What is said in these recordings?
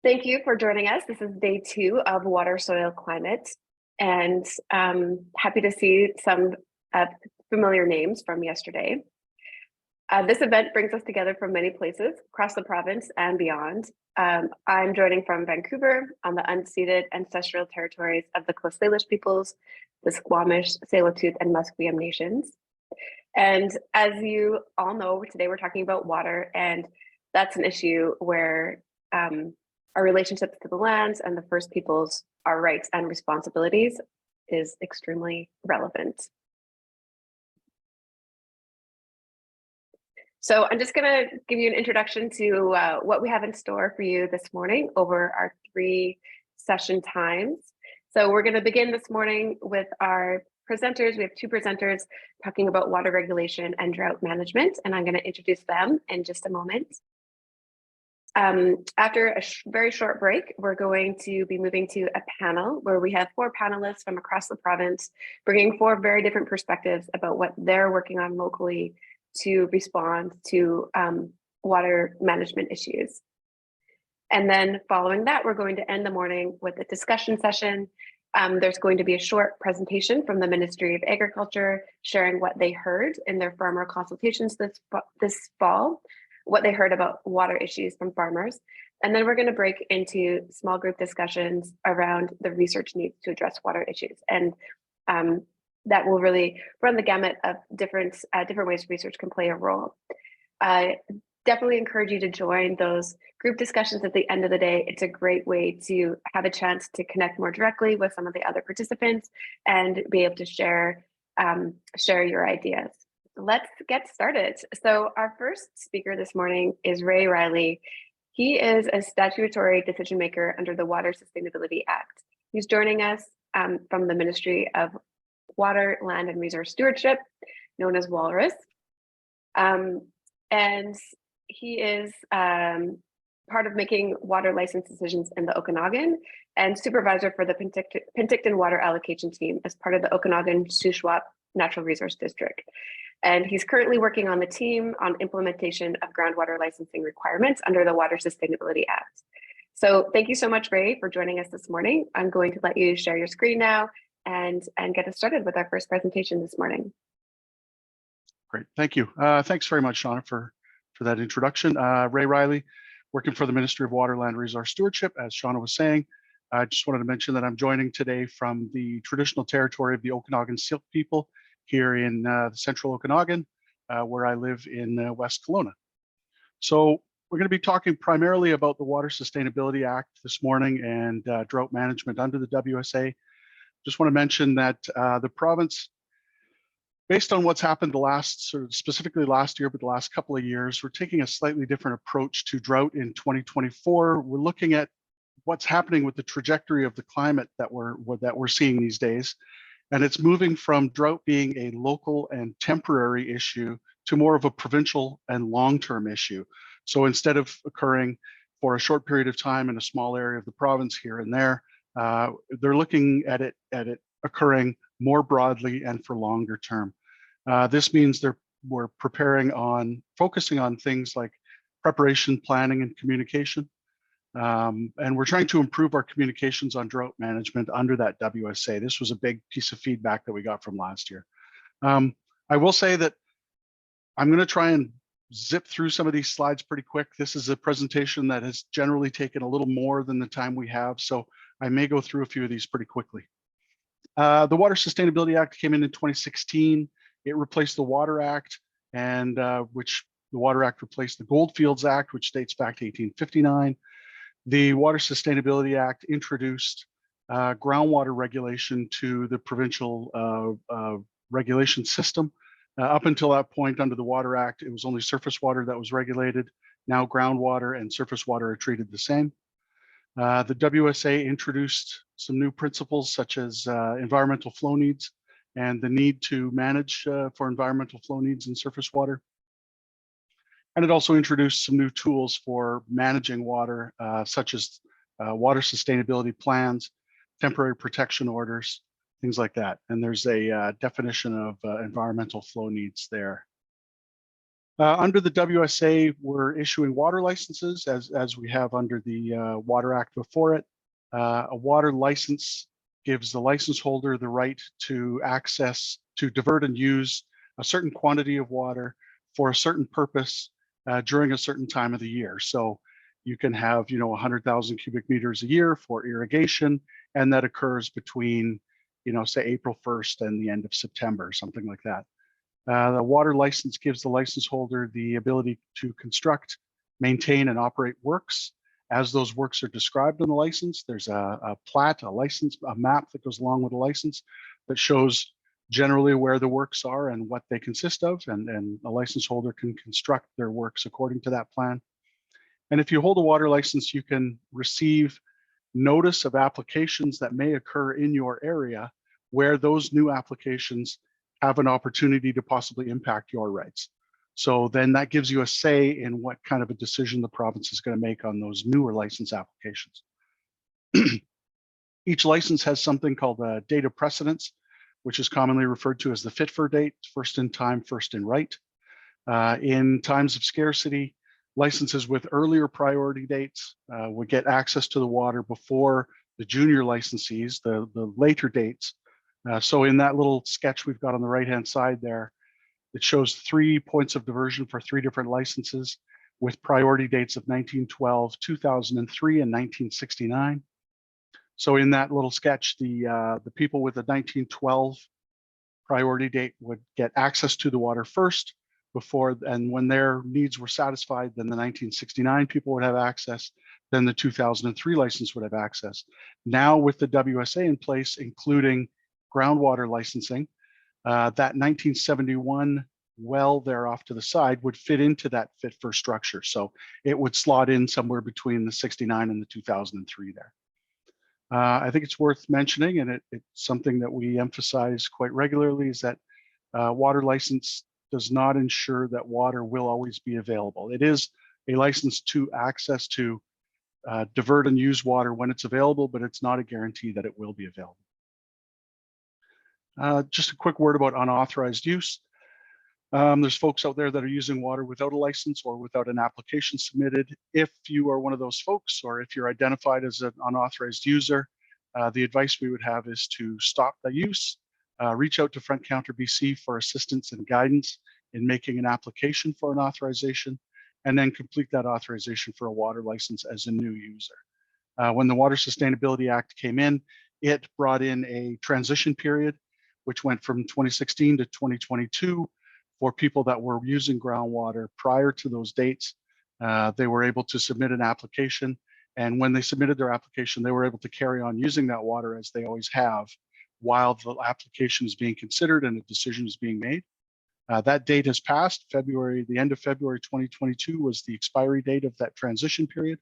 Thank you for joining us. This is day 2 of Water, Soil, Climate, and happy to see some familiar names from yesterday. This event brings us together from many places across the province and beyond. I'm joining from Vancouver on the unceded ancestral territories of the Coast Salish peoples, the Squamish, Tsleil-Waututh, and Musqueam nations. And as you all know, today we're talking about water, and that's an issue where our relationships to the lands and the First Peoples, our rights and responsibilities is extremely relevant. So I'm just going to give you an introduction to what we have in store for you this morning over our 3 session times. So we're going to begin this morning with our presenters. We have 2 presenters talking about water regulation and drought management, and I'm going to introduce them in just a moment. After a very short break, we're going to be moving to a panel where we have 4 panelists from across the province, bringing 4 very different perspectives about what they're working on locally to respond to water management issues. And then following that, we're going to end the morning with a discussion session. There's going to be a short presentation from the Ministry of Agriculture sharing what they heard in their farmer consultations this fall, what they heard about water issues from farmers. And then we're going to break into small group discussions around the research needs to address water issues. And that will really run the gamut of different ways research can play a role. Definitely encourage you to join those group discussions at the end of the day. It's a great way to have a chance to connect more directly with some of the other participants and be able to share your ideas. Let's get started. So our first speaker this morning is Reilly. He is a statutory decision maker under the Water Sustainability Act. He's joining us from the Ministry of Water, Land and Resource Stewardship, known as Walrus. And he is part of making water license decisions in the Okanagan and supervisor for the Penticton Water Allocation Team as part of the Okanagan-Shuswap Natural Resource District. And he's currently working on the team on implementation of groundwater licensing requirements under the Water Sustainability Act. So thank you so much, Ray, for joining us this morning. I'm going to let you share your screen now and get us started with our first presentation this morning. Great, thank you. Thanks very much, Shauna, for that introduction. Reilly, working for the Ministry of Water, Land, Resource Stewardship, as Shauna was saying. I just wanted to mention that I'm joining today from the traditional territory of the Okanagan Silk people here in the central Okanagan, where I live in West Kelowna. So we're going to be talking primarily about the Water Sustainability Act this morning and drought management under the WSA. Just want to mention that the province, based on what's happened specifically last year, but the last couple of years, we're taking a slightly different approach to drought in 2024. We're looking at what's happening with the trajectory of the climate that we're seeing these days. And it's moving from drought being a local and temporary issue to more of a provincial and long-term issue. So instead of occurring for a short period of time in a small area of the province here and there, they're looking at it occurring more broadly and for longer term. This means we're focusing on things like preparation, planning, and communication. And we're trying to improve our communications on drought management under that WSA. This was a big piece of feedback that we got from last year. I will say that I'm going to try and zip through some of these slides pretty quick. This is a presentation that has generally taken a little more than the time we have, so I may go through a few of these pretty quickly. The Water Sustainability Act came in 2016. It replaced the Water Act, and the Water Act replaced the Goldfields Act, which dates back to 1859. The Water Sustainability Act introduced groundwater regulation to the provincial regulation system. Up until that point, under the Water Act, it was only surface water that was regulated. Now groundwater and surface water are treated the same. The WSA introduced some new principles such as environmental flow needs and the need to manage for environmental flow needs in surface water. And it also introduced some new tools for managing water, such as water sustainability plans, temporary protection orders, things like that. And there's a definition of environmental flow needs there. Under the WSA, we're issuing water licenses as we have under the Water Act before it. A water license gives the license holder the right to divert and use a certain quantity of water for a certain purpose during a certain time of the year. So you can have, 100,000 cubic meters a year for irrigation, and that occurs between, say April 1st and the end of September, something like that. The water license gives the license holder the ability to construct, maintain, and operate works. As those works are described in the license, there's a plat, a license, a map that goes along with the license that shows generally where the works are and what they consist of, and a license holder can construct their works according to that plan. And if you hold a water license, you can receive notice of applications that may occur in your area where those new applications have an opportunity to possibly impact your rights. So then that gives you a say in what kind of a decision the province is going to make on those newer license applications. Each license has something called a date of precedence, which is commonly referred to as the FITFR date, first in time, first in right. In times of scarcity, licenses with earlier priority dates would get access to the water before the junior licensees, the later dates. So in that little sketch we've got on the right-hand side there, it shows 3 points of diversion for 3 different licenses with priority dates of 1912, 2003, and 1969. So in that little sketch, the people with the 1912 priority date would get access to the water first and when their needs were satisfied, then the 1969 people would have access, then the 2003 license would have access. Now with the WSA in place, including groundwater licensing, that 1971 well there off to the side would fit into that FITFR structure. So it would slot in somewhere between the 69 and the 2003 there. I think it's worth mentioning, and it's something that we emphasize quite regularly, is that water license does not ensure that water will always be available. It is a license to access to divert and use water when it's available, but it's not a guarantee that it will be available. Just a quick word about unauthorized use. There's folks out there that are using water without a license or without an application submitted. If you are one of those folks, or if you're identified as an unauthorized user, the advice we would have is to stop the use, reach out to Front Counter BC for assistance and guidance in making an application for an authorization, and then complete that authorization for a water license as a new user. When the Water Sustainability Act came in, it brought in a transition period, which went from 2016 to 2022 for people that were using groundwater prior to those dates. They were able to submit an application, and when they submitted their application, they were able to carry on using that water as they always have while the application is being considered and a decision is being made. That date has passed. The end of February 2022 was the expiry date of that transition period.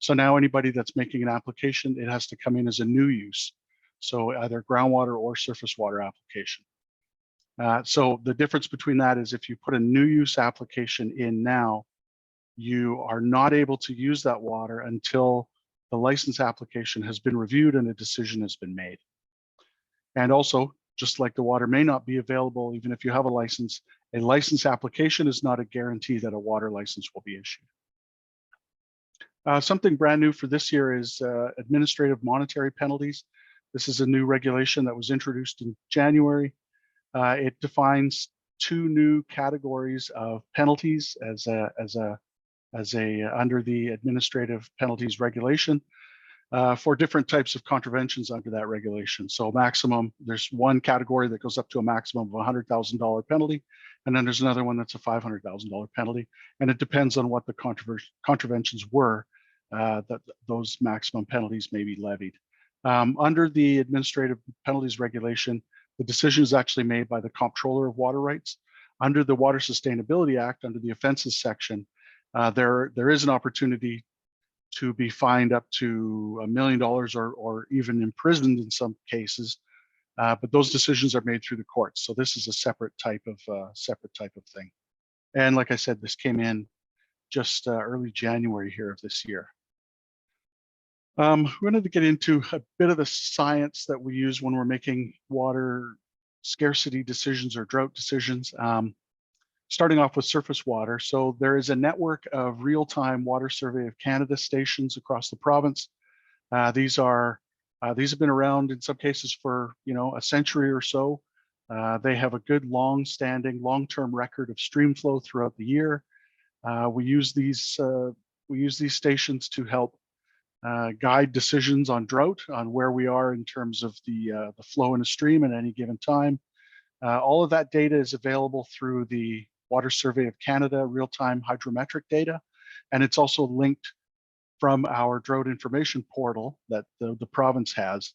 So now anybody that's making an application, it has to come in as a new use. So either groundwater or surface water application. So the difference between that is if you put a new use application in now, you are not able to use that water until the license application has been reviewed and a decision has been made. And also, just like the water may not be available even if you have a license application is not a guarantee that a water license will be issued. Something brand new for this year is administrative monetary penalties. This is a new regulation that was introduced in January. It defines 2 new categories of penalties under the administrative penalties regulation for different types of contraventions under that regulation. So there's one category that goes up to a maximum of $100,000 penalty, and then there's another one that's a $500,000 penalty, and it depends on what the contraventions were that those maximum penalties may be levied. Under the administrative penalties regulation, the decision is actually made by the Comptroller of Water Rights. Under the Water Sustainability Act, under the offenses section, there is an opportunity to be fined up to $1 million or even imprisoned in some cases, but those decisions are made through the courts. So this is a separate type of thing. And like I said, this came in just early January here of this year. We're going to get into a bit of the science that we use when we're making water scarcity decisions or drought decisions. starting off with surface water. So there is a network of real-time Water Survey of Canada stations across the province. These have been around in some cases for a century or so. They have a good long-standing, long-term record of stream flow throughout the year. We use these stations to help guide decisions on drought, on where we are in terms of the flow in a stream at any given time. All of that data is available through the Water Survey of Canada real-time hydrometric data, and it's also linked from our drought information portal that the province has.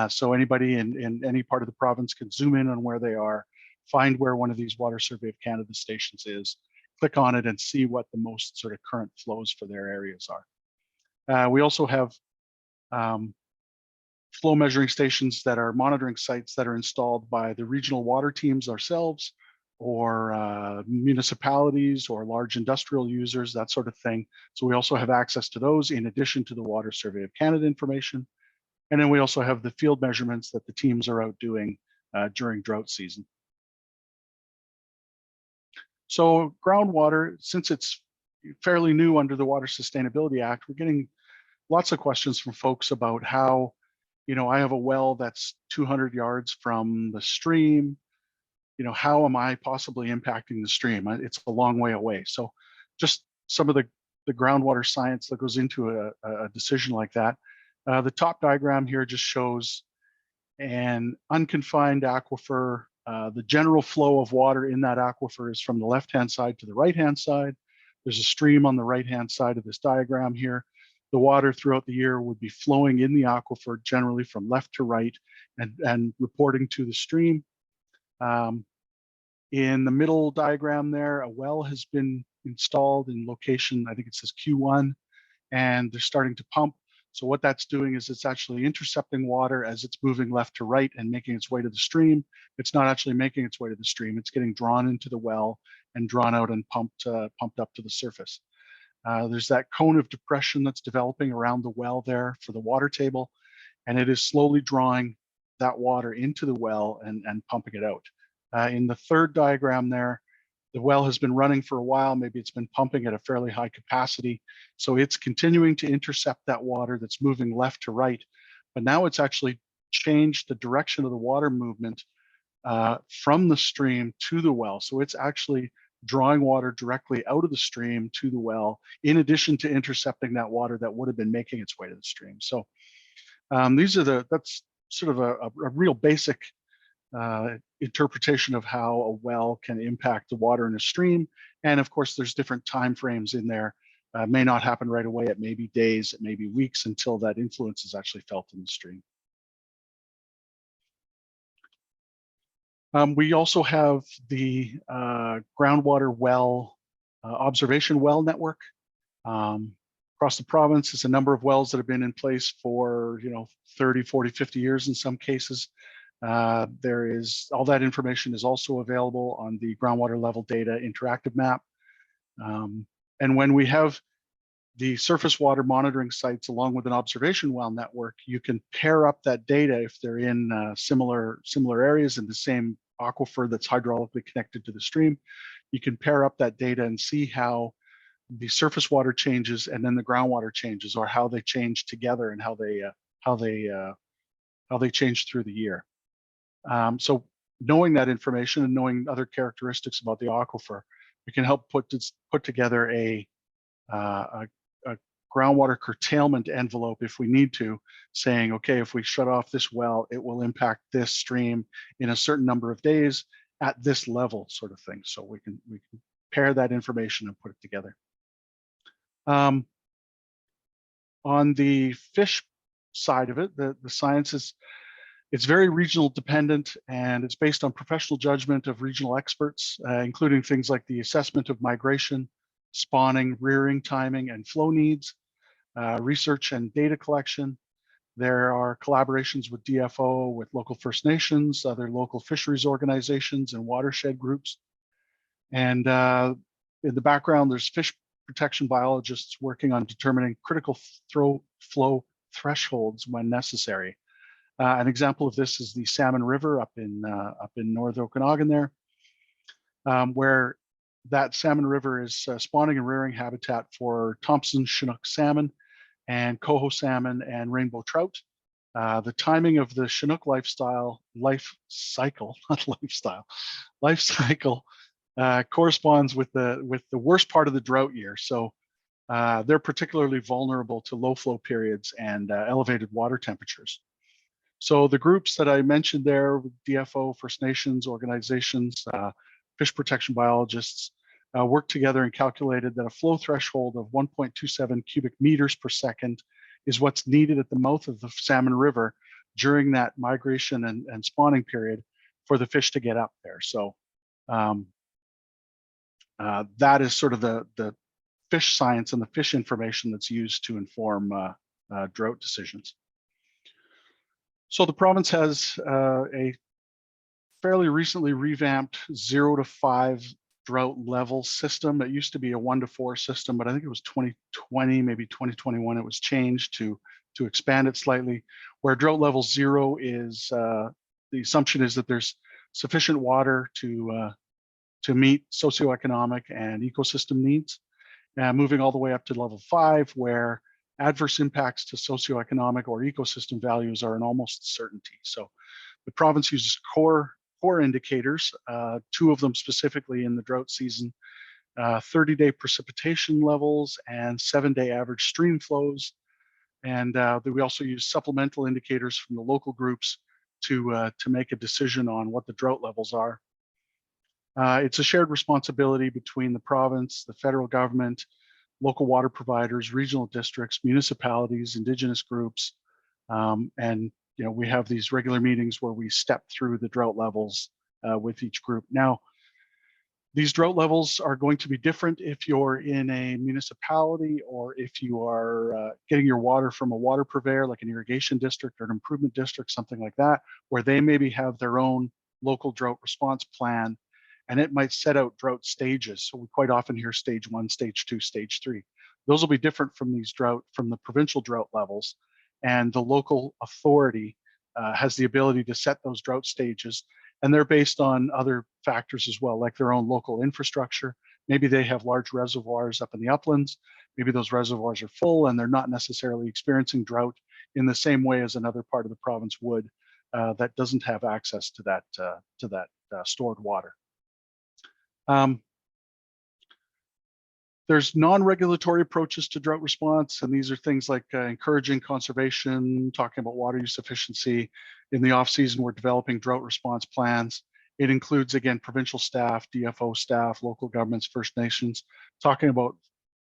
So anybody in any part of the province can zoom in on where they are, find where one of these Water Survey of Canada stations is, click on it and see what the most sort of current flows for their areas are. We also have flow measuring stations that are monitoring sites that are installed by the regional water teams ourselves, or municipalities or large industrial users, that sort of thing. So we also have access to those in addition to the Water Survey of Canada information. And then we also have the field measurements that the teams are out doing during drought season. So groundwater, since it's fairly new under the Water Sustainability Act, we're getting lots of questions from folks about how, I have a well that's 200 yards from the stream. How am I possibly impacting the stream? It's a long way away. So just some of the groundwater science that goes into a decision like that. The top diagram here just shows an unconfined aquifer. The general flow of water in that aquifer is from the left-hand side to the right-hand side. There's a stream on the right-hand side of this diagram here. The water throughout the year would be flowing in the aquifer generally from left to right and reporting to the stream. In the middle diagram there, a well has been installed in location, I think it says Q1, and they're starting to pump. So what that's doing is it's actually intercepting water as it's moving left to right and making its way to the stream. It's not actually making its way to the stream. It's getting drawn into the well and drawn out and pumped up to the surface. There's that cone of depression that's developing around the well there for the water table, and it is slowly drawing that water into the well and pumping it out. In the third diagram there, the well has been running for a while. Maybe it's been pumping at a fairly high capacity. So it's continuing to intercept that water that's moving left to right. But now it's actually changed the direction of the water movement from the stream to the well. So it's actually drawing water directly out of the stream to the well, in addition to intercepting that water that would have been making its way to the stream. So that's sort of a real basic interpretation of how a well can impact the water in a stream. And of course, there's different time frames in there. May not happen right away. It may be days, it may be weeks until that influence is actually felt in the stream. We also have the groundwater well observation well network. Across the province, it's a number of wells that have been in place for 30, 40, 50 years in some cases. All that information is also available on the groundwater level data interactive map. And when we have the surface water monitoring sites along with an observation well network, you can pair up that data if they're in similar areas in the same aquifer that's hydraulically connected to the stream. You can pair up that data and see how the surface water changes and then the groundwater changes, or how they change together and how they change through the year. So knowing that information and knowing other characteristics about the aquifer, we can help put together a groundwater curtailment envelope if we need to, saying, okay, if we shut off this well, it will impact this stream in a certain number of days at this level, sort of thing. So we can pair that information and put it together. On the fish side of it, the science is, it's very regional dependent, and it's based on professional judgment of regional experts, including things like the assessment of migration, spawning, rearing, timing, and flow needs, research and data collection. There are collaborations with DFO, with local First Nations, other local fisheries organizations, and watershed groups. And in the background, there's fish protection biologists working on determining critical flow thresholds when necessary. An example of this is the Salmon River up in North Okanagan there, where that salmon river is spawning and rearing habitat for Thompson Chinook salmon and coho salmon and rainbow trout. The timing of the Chinook life cycle corresponds with the worst part of the drought year. So they're particularly vulnerable to low flow periods and elevated water temperatures. So the groups that I mentioned there, DFO, First Nations organizations, fish protection biologists, worked together and calculated that a flow threshold of 1.27 cubic meters per second is what's needed at the mouth of the Salmon River during that migration and spawning period for the fish to get up there. So that is sort of the fish science and the fish information that's used to inform drought decisions. So the province has a fairly recently revamped 0 to 5 drought level system. It used to be a 1 to 4 system, but I think it was 2020, maybe 2021, it was changed to expand it slightly, where drought level 0 is, the assumption is that there's sufficient water to meet socioeconomic and ecosystem needs. Moving all the way up to level 5, where adverse impacts to socioeconomic or ecosystem values are an almost certainty. So the province uses core indicators, 2 of them specifically in the drought season, 30-day precipitation levels and 7-day average stream flows. And we also use supplemental indicators from the local groups to make a decision on what the drought levels are. It's a shared responsibility between the province, the federal government, local water providers, regional districts, municipalities, Indigenous groups, and we have these regular meetings where we step through the drought levels with each group. Now, these drought levels are going to be different if you're in a municipality or if you are getting your water from a water purveyor like an irrigation district or an improvement district, something like that, where they maybe have their own local drought response plan, and it might set out drought stages. So we quite often hear stage 1, stage 2, stage 3. Those will be different from from the provincial drought levels, and the local authority has the ability to set those drought stages, and they're based on other factors as well, like their own local infrastructure. Maybe they have large reservoirs up in the uplands. Maybe those reservoirs are full and they're not necessarily experiencing drought in the same way as another part of the province would that doesn't have access to that stored water. There's non-regulatory approaches to drought response, and these are things like encouraging conservation, talking about water use efficiency. In the off-season, we're developing drought response plans. It includes, again, provincial staff, DFO staff, local governments, First Nations, talking about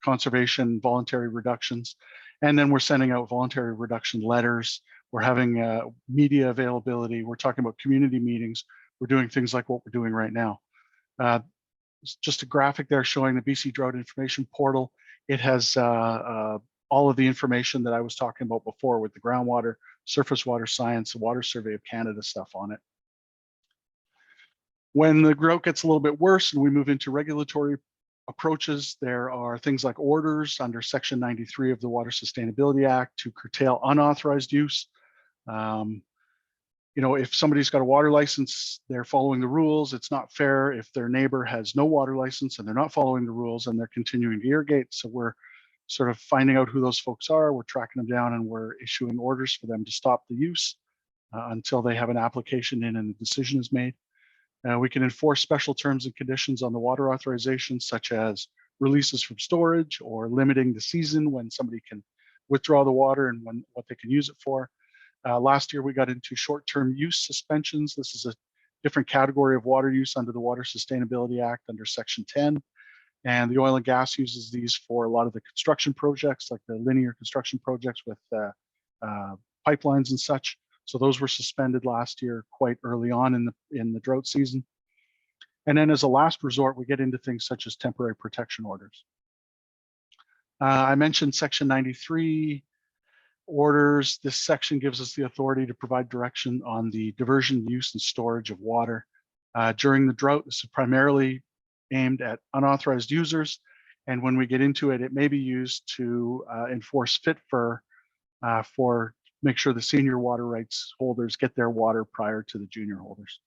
conservation, voluntary reductions. And then we're sending out voluntary reduction letters. We're having media availability. We're talking about community meetings. We're doing things like what we're doing right now. Just a graphic there showing the BC Drought Information Portal. It has all of the information that I was talking about before with the groundwater, surface water science, the Water Survey of Canada stuff on it. When the drought gets a little bit worse and we move into regulatory approaches, there are things like orders under Section 93 of the Water Sustainability Act to curtail unauthorized use. If somebody's got a water license, they're following the rules. It's not fair if their neighbor has no water license and they're not following the rules and they're continuing to irrigate. So we're sort of finding out who those folks are. We're tracking them down and we're issuing orders for them to stop the use until they have an application in and a decision is made. We can enforce special terms and conditions on the water authorization, such as releases from storage or limiting the season when somebody can withdraw the water and what they can use it for. Last year, we got into short-term use suspensions. This is a different category of water use under the Water Sustainability Act under Section 10. And the oil and gas uses these for a lot of the construction projects, like the linear construction projects with pipelines and such. So those were suspended last year quite early on in the drought season. And then as a last resort, we get into things such as temporary protection orders. I mentioned Section 93 orders. This section gives us the authority to provide direction on the diversion, use, and storage of water. During the drought, this is primarily aimed at unauthorized users. And when we get into it, it may be used to enforce FITFER for make sure the senior water rights holders get their water prior to the junior holders.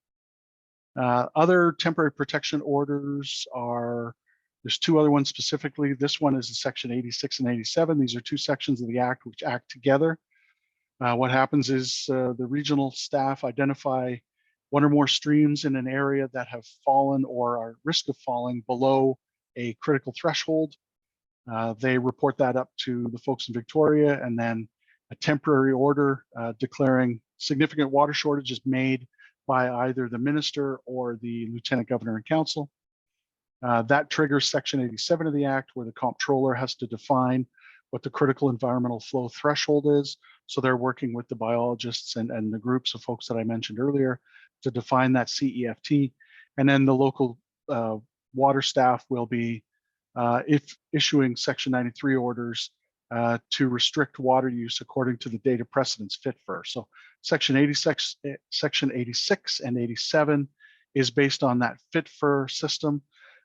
Other temporary protection orders are, there's two other ones specifically. This one is section 86 and 87. These are two sections of the Act which act together. What happens is the regional staff identify one or more streams in an area that have fallen or are at risk of falling below a critical threshold. They report that up to the folks in Victoria, and then a temporary order declaring significant water shortage is made by either the minister or the lieutenant governor and council. That triggers section 87 of the Act, where the comptroller has to define what the critical environmental flow threshold is. So they're working with the biologists and the groups of folks that I mentioned earlier to define that CEFT. And then the local water staff will be if issuing section 93 orders to restrict water use according to the data precedents FITFR. So section 86 and 87 is based on that FITFR system.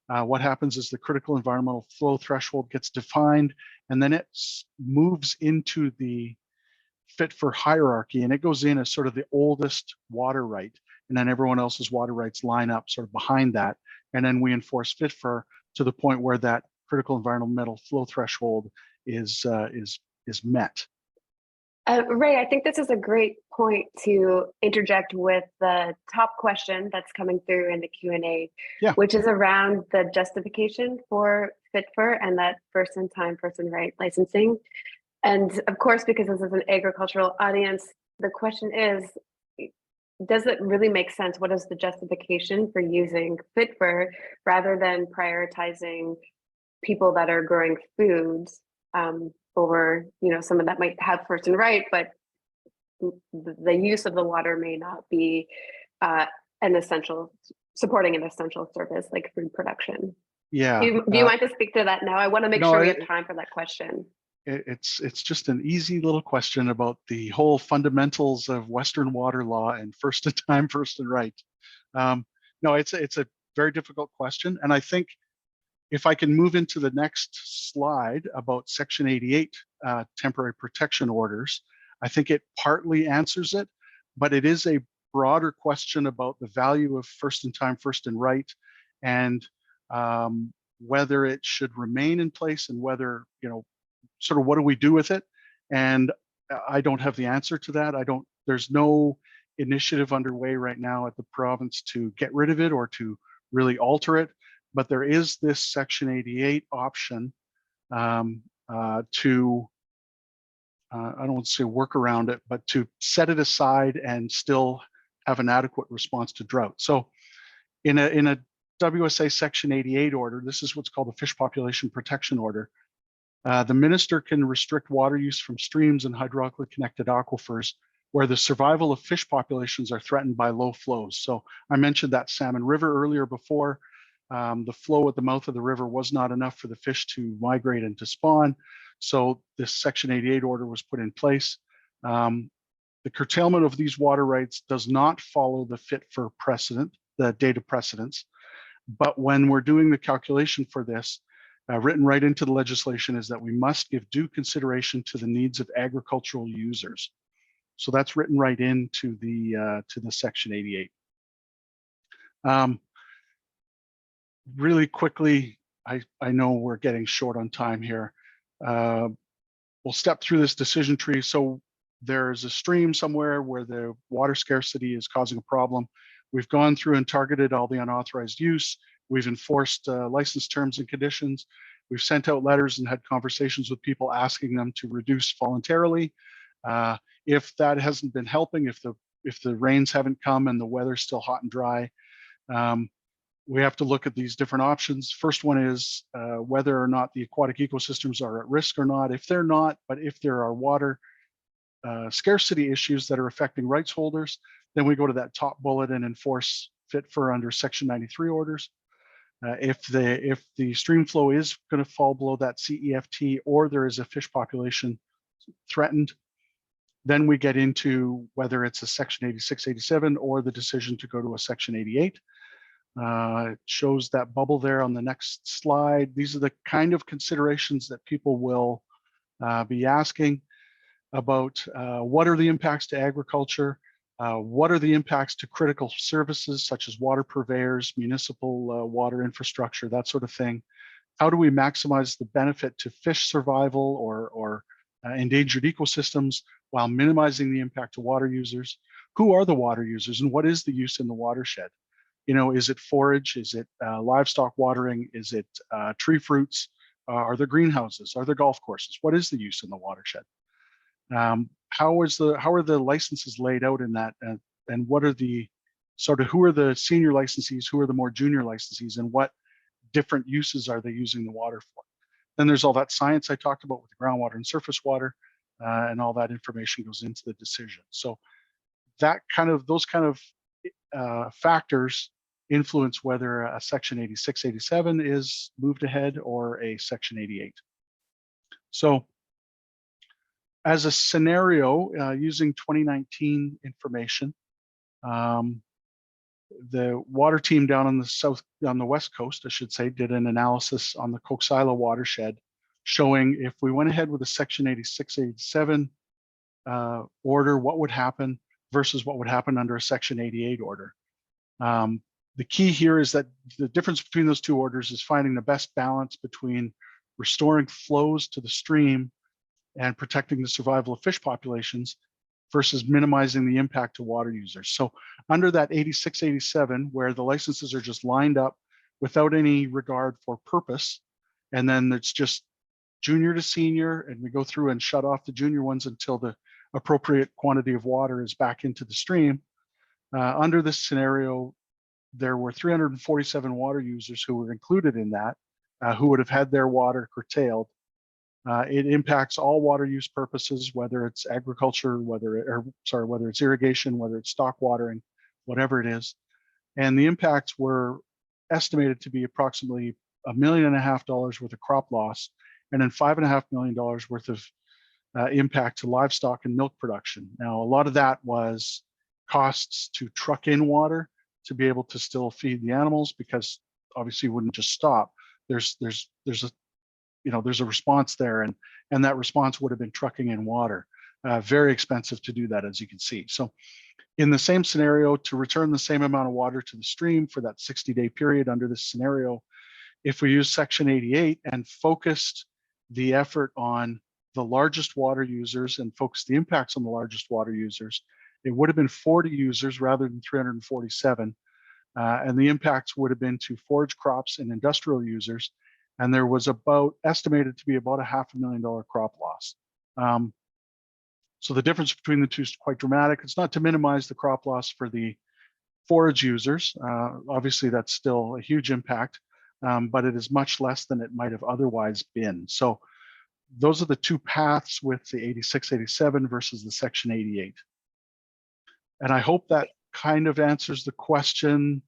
What happens is the critical environmental flow threshold gets defined, and then it moves into the FITFR hierarchy, and it goes in as sort of the oldest water right, and then everyone else's water rights line up sort of behind that, and then we enforce FITFR to the point where that critical environmental flow threshold is met. Ray, I think this is a great point to interject with the top question that's coming through in the Q&A, Yeah. which is around the justification for FITFR and that first in time, first in right licensing. And of course, because this is an agricultural audience, the question is, does it really make sense? What is the justification for using FITFR rather than prioritizing people that are growing foods over, someone that might have first and right, but the use of the water may not be supporting an essential service like food production. Yeah. Do you mind to speak to that now? I want to make sure we have time for that question. It's just an easy little question about the whole fundamentals of Western water law and first in time, first and right. No, it's a very difficult question, and I think if I can move into the next slide about section 88 temporary protection orders, I think it partly answers it, but it is a broader question about the value of first in time, first and right, and whether it should remain in place and whether, sort of what do we do with it? And I don't have the answer to that. There's no initiative underway right now at the province to get rid of it or to really alter it. But there is this section 88 option to, I don't want to say work around it, but to set it aside and still have an adequate response to drought. So in a WSA section 88 order, this is what's called a fish population protection order. The minister can restrict water use from streams and hydraulically connected aquifers where the survival of fish populations are threatened by low flows. So I mentioned that Salmon River earlier before. The flow at the mouth of the river was not enough for the fish to migrate and to spawn. So this section 88 order was put in place. The curtailment of these water rights does not follow the FITFR precedent, the data precedents. But when we're doing the calculation for this, written right into the legislation is that we must give due consideration to the needs of agricultural users. So that's written right into the section 88. Really quickly, I know we're getting short on time here. We'll step through this decision tree. So there's a stream somewhere where the water scarcity is causing a problem. We've gone through and targeted all the unauthorized use. We've enforced license terms and conditions. We've sent out letters and had conversations with people asking them to reduce voluntarily. If that hasn't been helping, if the rains haven't come and the weather's still hot and dry, we have to look at these different options. First one is whether or not the aquatic ecosystems are at risk or not. If they're not, but if there are water scarcity issues that are affecting rights holders, then we go to that top bullet and enforce FITFR under section 93 orders. If the stream flow is going to fall below that CEFT or there is a fish population threatened, then we get into whether it's a section 86, 87 or the decision to go to a section 88. It shows that bubble there on the next slide. These are the kind of considerations that people will be asking about. What are the impacts to agriculture? What are the impacts to critical services such as water purveyors, municipal water infrastructure, that sort of thing? How do we maximize the benefit to fish survival or endangered ecosystems while minimizing the impact to water users? Who are the water users and what is the use in the watershed? You know, is it forage? Is it livestock watering? Is it tree fruits? Are there greenhouses? Are there golf courses? What is the use in the watershed? How are the licenses laid out in that? And what are the who are the senior licensees? Who are the more junior licensees? And what different uses are they using the water for? Then there's all that science I talked about with the groundwater and surface water, and all that information goes into the decision. So those kind of factors influence whether a Section 86, 87 is moved ahead or a Section 88. So as a scenario, using 2019 information, the water team down on the west coast, I should say, did an analysis on the Coxsilo watershed, showing if we went ahead with a Section 86, 87 order, what would happen versus what would happen under a Section 88 order. The key here is that the difference between those two orders is finding the best balance between restoring flows to the stream and protecting the survival of fish populations versus minimizing the impact to water users. So under that 86, 87, where the licenses are just lined up without any regard for purpose, and then it's just junior to senior, and we go through and shut off the junior ones until the appropriate quantity of water is back into the stream. Under this scenario, there were 347 water users who were included in that, who would have had their water curtailed. It impacts all water use purposes, whether it's agriculture, whether it's irrigation, whether it's stock watering, whatever it is. And the impacts were estimated to be approximately $1.5 million worth of crop loss, and then $5.5 million worth of impact to livestock and milk production. Now, a lot of that was costs to truck in water to be able to still feed the animals, because obviously you wouldn't just stop. There's a response there, and that response would have been trucking in water. Very expensive to do that, as you can see. So in the same scenario, to return the same amount of water to the stream for that 60-day period under this scenario, if we use Section 88 and focused the effort on the largest water users and focused the impacts on the largest water users, it would have been 40 users rather than 347. And the impacts would have been to forage crops and industrial users. And there was estimated to be about a $500,000 crop loss. So the difference between the two is quite dramatic. It's not to minimize the crop loss for the forage users. Obviously, that's still a huge impact, but it is much less than it might have otherwise been. So those are the two paths with the 86, 87 versus the Section 88. And I hope that kind of answers the question.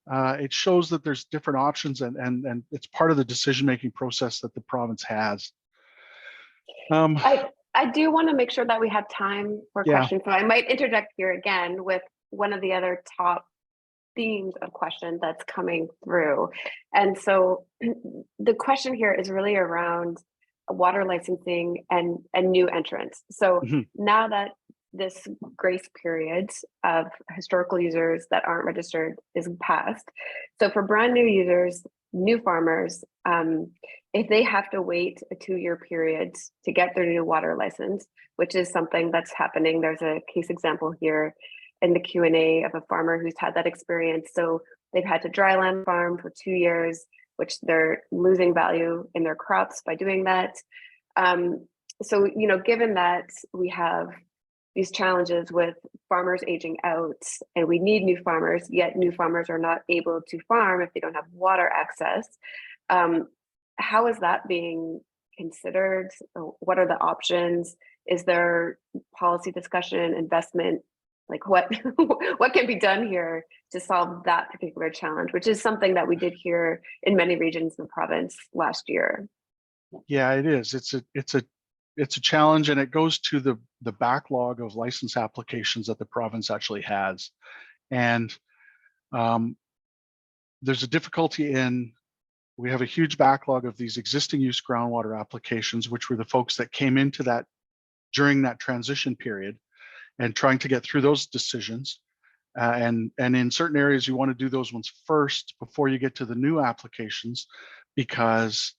It shows that there's different options, and it's part of the decision-making process that the province has. I do want to make sure that we have time for questions, so I might interject here again with one of the other top themes of questions that's coming through. And so the question here is really around water licensing and new entrants. So now that this grace period of historical users that aren't registered is passed. So for brand new users, new farmers, if they have to wait a 2-year period to get their new water license, which is something that's happening, there's a case example here in the Q&A of a farmer who's had that experience. So they've had to dryland farm for 2 years, which they're losing value in their crops by doing that. So, given that we have these challenges with farmers aging out and we need new farmers, yet new farmers are not able to farm if they don't have water access. How is that being considered? What are the options? Is there policy discussion, investment? Like what can be done here to solve that particular challenge, which is something that we did hear in many regions of the province last year? Yeah, it is. It's a challenge, and it goes to the backlog of license applications that the province actually has. And there's a difficulty we have a huge backlog of these existing use groundwater applications, which were the folks that came into that during that transition period. and trying to get through those decisions. And in certain areas, you want to do those ones first before you get to the new applications, because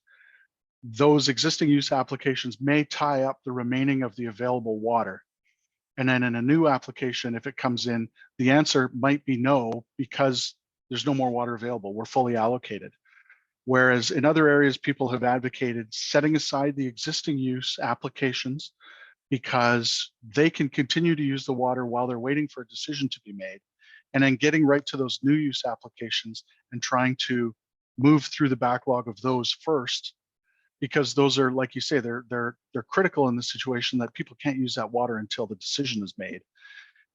those existing use applications may tie up the remaining of the available water. And then in a new application, if it comes in, the answer might be no, because there's no more water available. We're fully allocated. Whereas in other areas, people have advocated setting aside the existing use applications because they can continue to use the water while they're waiting for a decision to be made, and then getting right to those new use applications and trying to move through the backlog of those first, because those are, like you say, they're critical in the situation that people can't use that water until the decision is made.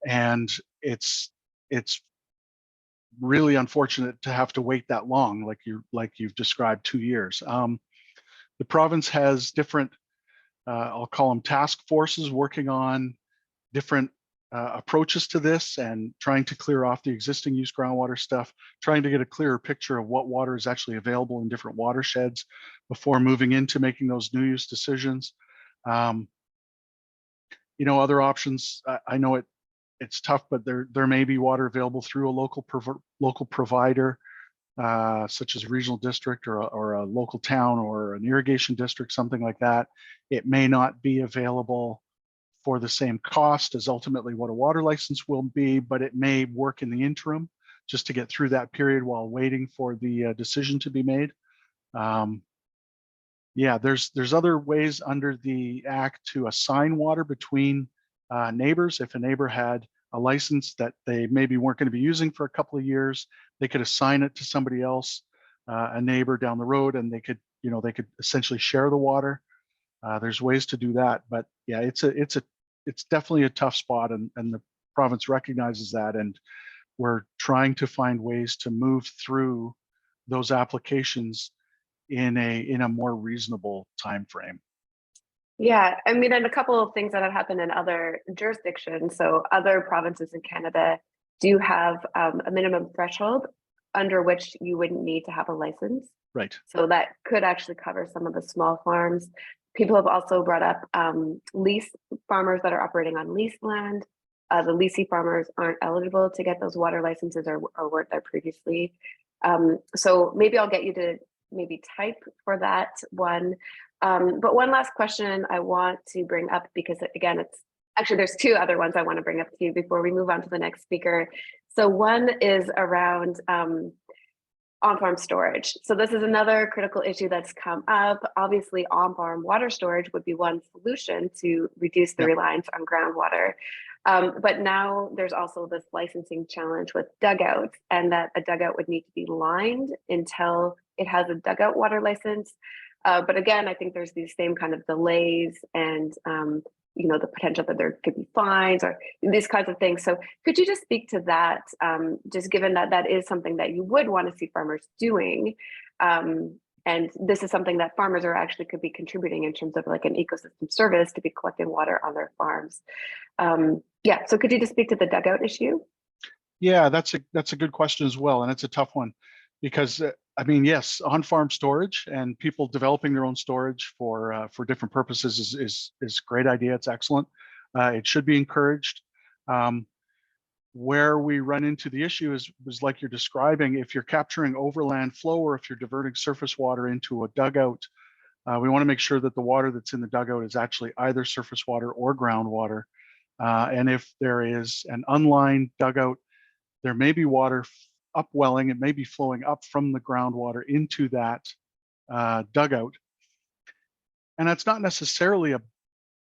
And it's really unfortunate to have to wait that long, like you've described, 2 years. The province has different, I'll call them task forces, working on different approaches to this and trying to clear off the existing use groundwater stuff, trying to get a clearer picture of what water is actually available in different watersheds before moving into making those new use decisions. You know, other options, I know it's tough, but there may be water available through a local provider, such as a regional district or a local town or an irrigation district, something like that. It may not be available for the same cost as ultimately what a water license will be, but it may work in the interim just to get through that period while waiting for the decision to be made. Yeah, there's other ways under the Act to assign water between neighbors. If a neighbor had a license that they maybe weren't going to be using for a couple of years, they could assign it to somebody else, a neighbor down the road, and they could essentially share the water. There's ways to do that, but yeah, it's definitely a tough spot, and the province recognizes that, and we're trying to find ways to move through those applications in a more reasonable time frame. Yeah, I mean, and a couple of things that have happened in other jurisdictions. So other provinces in Canada do have a minimum threshold under which you wouldn't need to have a license. Right. So that could actually cover some of the small farms. People have also brought up lease farmers that are operating on leased land. The leasing farmers aren't eligible to get those water licenses or weren't there previously. So maybe I'll get you to maybe type for that one. But one last question I want to bring up, because again, it's actually, there's two other ones I want to bring up to you before we move on to the next speaker. So one is around on-farm storage. So this is another critical issue that's come up. Obviously, on-farm water storage would be one solution to reduce the reliance on groundwater. But now there's also this licensing challenge with dugouts, and that a dugout would need to be lined until it has a dugout water license. But again, I think there's these same kind of delays and the potential that there could be fines or these kinds of things. So could you just speak to that, just given that that is something that you would want to see farmers doing? And this is something that farmers are actually could be contributing in terms of like an ecosystem service to be collecting water on their farms. Yeah, so could you just speak to the dugout issue? Yeah, that's a good question as well, and it's a tough one because I mean, yes, on-farm storage and people developing their own storage for different purposes is a great idea. It's excellent. It should be encouraged. Where we run into the issue is like you're describing. If you're capturing overland flow or if you're diverting surface water into a dugout, we want to make sure that the water that's in the dugout is actually either surface water or groundwater. And if there is an unlined dugout, there may be water upwelling. It may be flowing up from the groundwater into that dugout. And that's not necessarily a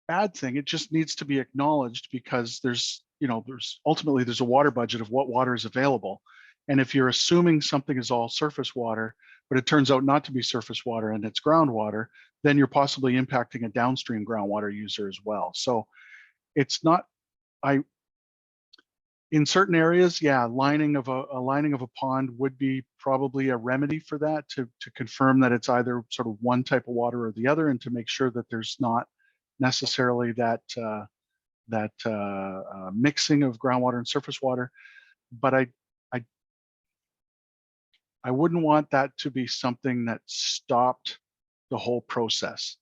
bad thing. It just needs to be acknowledged because there's ultimately there's a water budget of what water is available. And if you're assuming something is all surface water, but it turns out not to be surface water and it's groundwater, then you're possibly impacting a downstream groundwater user as well. So it's not, in certain areas, yeah, lining of a pond would be probably a remedy for that, to confirm that it's either sort of one type of water or the other, and to make sure that there's not necessarily that mixing of groundwater and surface water. But I wouldn't want that to be something that stopped the whole process.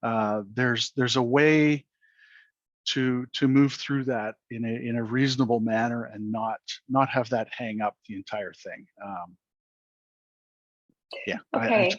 There's a way to move through that in a reasonable manner and not have that hang up the entire thing. Yeah. Okay.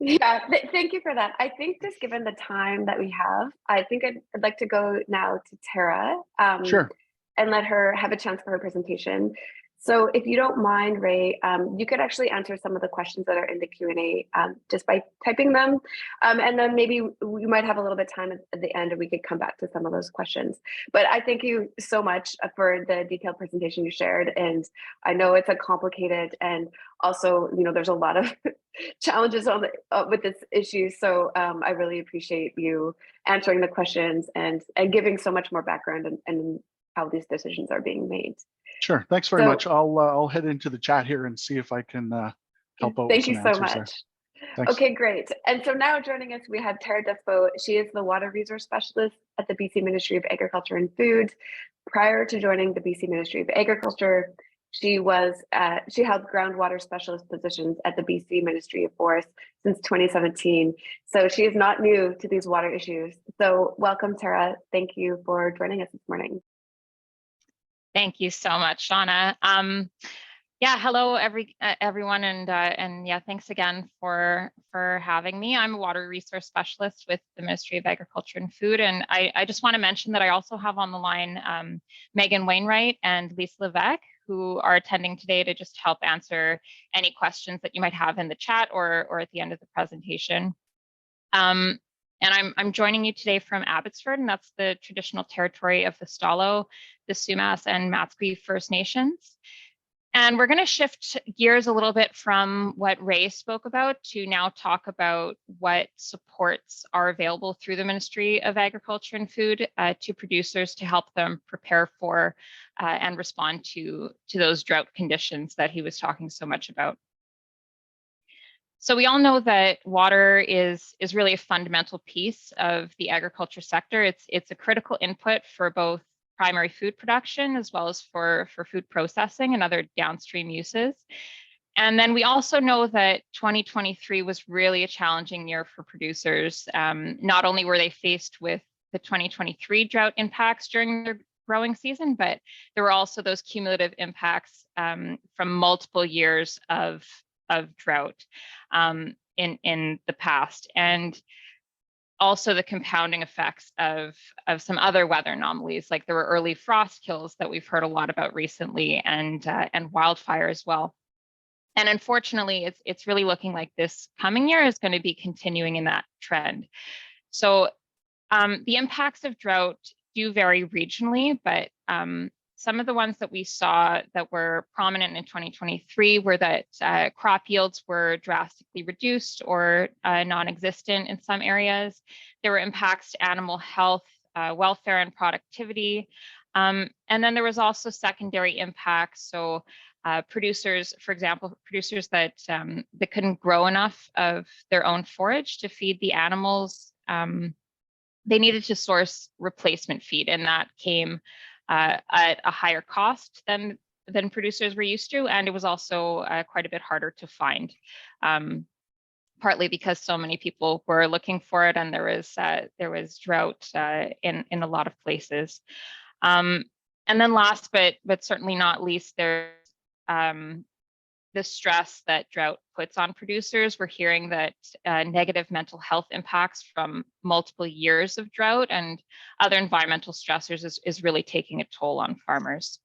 Yeah, thank you for that. I think just given the time that we have, I think I'd like to go now to Tara Sure. and let her have a chance for her presentation. So if you don't mind, Ray, you could actually answer some of the questions that are in the Q&A just by typing them. And then maybe we might have a little bit of time at the end and we could come back to some of those questions. But I thank you so much for the detailed presentation you shared. And I know it's a complicated and also, you know, there's a lot of challenges on with this issue. So I really appreciate you answering the questions and giving so much more background and how these decisions are being made. Sure. Thanks very much. I'll head into the chat here and see if I can help out with some answers. Thank you so much. Thanks. Okay, great. And so now joining us, we have Tara Despault. She is the Water Resource Specialist at the BC Ministry of Agriculture and Food. Prior to joining the BC Ministry of Agriculture, she held groundwater specialist positions at the BC Ministry of Forests since 2017. So she is not new to these water issues. So welcome, Tara. Thank you for joining us this morning. Thank you so much, Shauna. Yeah, hello everyone, and yeah, thanks again for having me. I'm a water resource specialist with the Ministry of Agriculture and Food, and I just want to mention that I also have on the line Megan Wainwright and Lisa Levesque, who are attending today to just help answer any questions that you might have in the chat or at the end of the presentation. And I'm joining you today from Abbotsford, and that's the traditional territory of the Stalo, the Sumas, and Matsqui First Nations. And we're going to shift gears a little bit from what Ray spoke about to now talk about what supports are available through the Ministry of Agriculture and Food to producers to help them prepare for and respond to those drought conditions that he was talking so much about. So we all know that water is really a fundamental piece of the agriculture sector. It's a critical input for both primary food production as well as for food processing and other downstream uses. And then we also know that 2023 was really a challenging year for producers. Not only were they faced with the 2023 drought impacts during their growing season, but there were also those cumulative impacts from multiple years of drought in the past, and also the compounding effects of some other weather anomalies, like there were early frost kills that we've heard a lot about recently, and wildfire as well. And unfortunately, it's really looking like this coming year is going to be continuing in that trend. So the impacts of drought do vary regionally, but some of the ones that we saw that were prominent in 2023 were that crop yields were drastically reduced or non-existent in some areas. There were impacts to animal health, welfare, and productivity. And then there was also secondary impacts. So producers, for example, producers that couldn't grow enough of their own forage to feed the animals, they needed to source replacement feed, and that came at a higher cost than producers were used to, and it was also quite a bit harder to find, partly because so many people were looking for it, and there was drought in a lot of places. And then last, but certainly not least, there's the stress that drought puts on producers. We're hearing that negative mental health impacts from multiple years of drought and other environmental stressors is really taking a toll on farmers.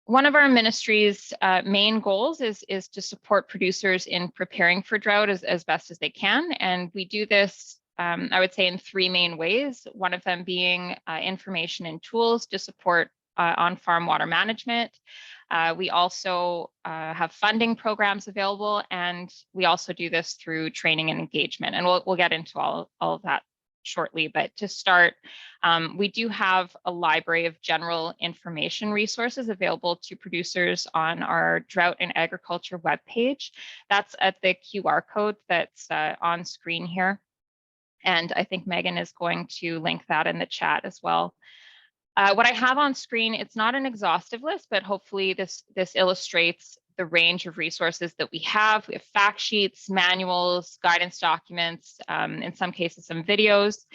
One of our ministry's main goals is to support producers in preparing for drought as best as they can. And we do this, I would say, in three main ways. One of them being information and tools to support on-farm water management. We also have funding programs available, and we also do this through training and engagement. And we'll get into all of that shortly. But to start, we do have a library of general information resources available to producers on our Drought in Agriculture webpage. That's at the QR code that's on screen here. And I think Megan is going to link that in the chat as well. What I have on screen, it's not an exhaustive list, but hopefully this illustrates the range of resources that we have. We have fact sheets, manuals, guidance documents, in some cases, some videos,